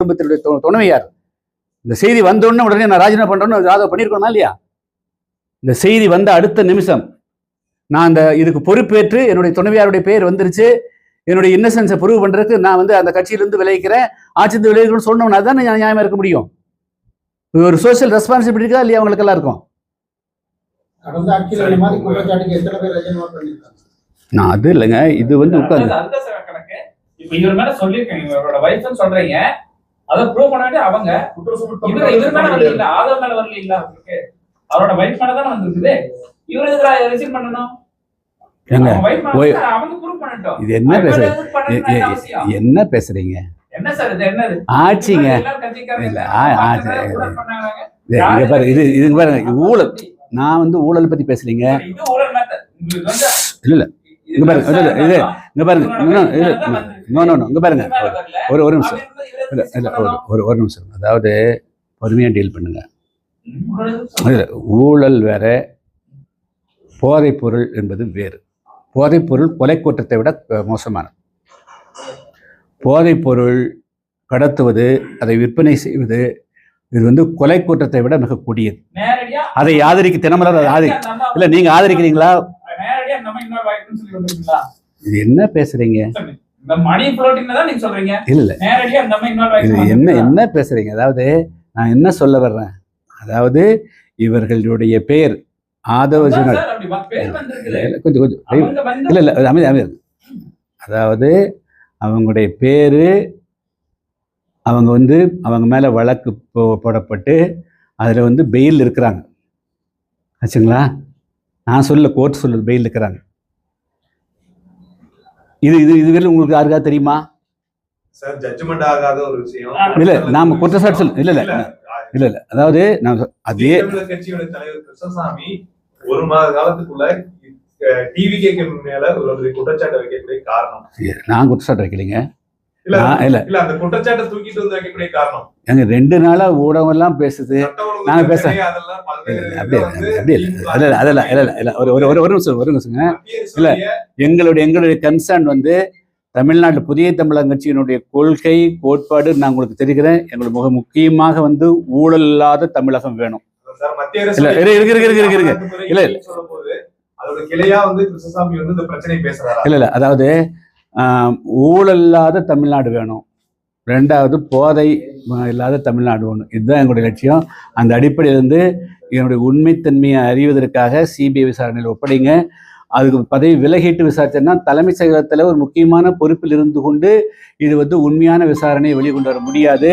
குடும்பத்தினுடைய துணைவியார். இந்த செய்தி வந்தோடனே உடனே நான் ராஜினாமா பண்றேன்னு ஜாதவ் பண்ணியிருக்கணுமா இல்லையா? இந்த செய்தி வந்த அடுத்த நிமிஷம் நான் அந்த இதுக்கு பொறுப்பேற்று என்னுடைய துணைவியாருடைய பெயர் வந்துருச்சு, என்னுடைய இன்னசென்ஸை ப்ரூவ் பண்றதுக்கு நான் வந்து அந்த கட்சியிலிருந்து விளைவிக்கிறேன், ஆட்சிந்து விளைவிக்கணும்னு சொன்னோம்னா தான் நியாயமா இருக்க முடியும். ஒரு சோசியல் ரெஸ்பான்சிபிலிட்டி இருக்கா இல்லையா அவங்களுக்கு எல்லாம் இருக்கும். நான் அது இல்லைங்க, இது வந்து உட்காந்து இப்ப இவர் மேல சொல்லிருக்கேன், இவரோட வைஃப்னு சொல்றீங்க, அத ப்ரூவ் பண்ண வேண்டிய அவங்க. இவர் மேல வரல இல்ல, ஆதவ் மேல வரல இல்ல, அவருக்கு அவரோட வைஃப் மேல தான வந்திருக்குது. இவர் எதுக்கு ரிசீவ் பண்ணனும்? அவங்க ப்ரூவ் பண்ணட்டும். இது என்ன என்ன பேசுறீங்க? என்ன சார் இது? என்னது ஆட்சிங்க? இல்ல இங்க பாரு, இது பாருங்க, ஊழல். நான் வந்து ஊழல் பத்தி பேசுறீங்க. இது ஊழல் மெத்தட் உங்களுக்கு வந்து இல்ல இல்ல இங்க பாருங்க, இது இங்க பாருங்க, இங்க பாருங்க, ஒரு நிமிஷம், இல்ல ஒரு நிமிஷம். அதாவது பொறுமையா டீல் பண்ணுங்க. ஊழல் வேற, போதைப் பொருள் என்பது வேறு. போதைப் பொருள் கொலை குற்றத்தை விட மோசமானது. போதைப் பொருள் கடத்துவது, அதை விற்பனை செய்வது, இது வந்து கொலை குற்றத்தை விட மிக கொடியது. அதை ஆதரிக்க தினமலர் இல்ல, நீங்க ஆதரிக்கிறீங்களா? இது என்ன பேசுறீங்க? இல்ல இது என்ன பேசுறீங்க? அதாவது நான் என்ன சொல்ல வர்றேன், அதாவது இவர்களுடைய பெயர் ஆதவஜனல் கொஞ்சம் இல்ல இல்ல அமைதி. அதாவது அவங்களுடைய பேரு, அவங்க வந்து அவங்க மேல வழக்கு போடப்பட்டு அதுல வந்து பெயில் இருக்கிறாங்க ஆச்சுங்களா? நான் சொல்ல, கோர்ட் சொல்ல பெயில் இருக்கிறாங்க. இது உங்களுக்கு யாருக்கா தெரியுமா? சார் ஜட்ஜ்மென்ட் ஆகாத ஒரு விஷயம் இல்ல, நாம குற்றச்சாட்டு சொல்ல இல்ல அதாவது நான் அதே கட்சியோட தலைவர் கிருஷ்ணசாமி ஒரு மாத காலத்துக்குள்ள டிவிகேக்கு மேல ஒரு குற்றச்சாட்டு வைக்கக்கூடிய காரணம். நான் குற்றச்சாட்டு வைக்கலைங்க. இல்ல அந்த குற்றச்சாட்டை தூக்கிட்டு வந்து வைக்கக்கூடிய காரணம் எங்க 2 நாளா ஊடகம் எல்லாம் பேசுது, நாங்க பேசுறேன். ஒரு நிமிஷங்க. இல்ல எங்களுடைய கன்சர்ன் வந்து தமிழ்நாட்டில் புதிய தமிழக கட்சியினுடைய கொள்கை கோட்பாடு நான் உங்களுக்கு தெரிகிறேன். எங்களுக்கு மிக முக்கியமாக வந்து ஊழல் இல்லாத தமிழகம் வேணும். இல்ல அதாவது ஊழல் இல்லாத தமிழ்நாடு வேணும், 2வது போதை இல்லாத தமிழ்நாடு வேணும். இதுதான் எங்களுடைய லட்சியம். அந்த அடிப்படையிலிருந்து என்னுடைய உண்மைத்தன்மையை அறிவதற்காக சிபிஐ விசாரணையில் ஒப்படைங்க. அதுக்கு பதவி விலகிட்டு விசாரிச்சேன்னா தலைமை செயலகத்தில் ஒரு முக்கியமான பொறுப்பில் இருந்து கொண்டு இது வந்து உண்மையான விசாரணையை வெளிக்கொண்டு வர முடியாது.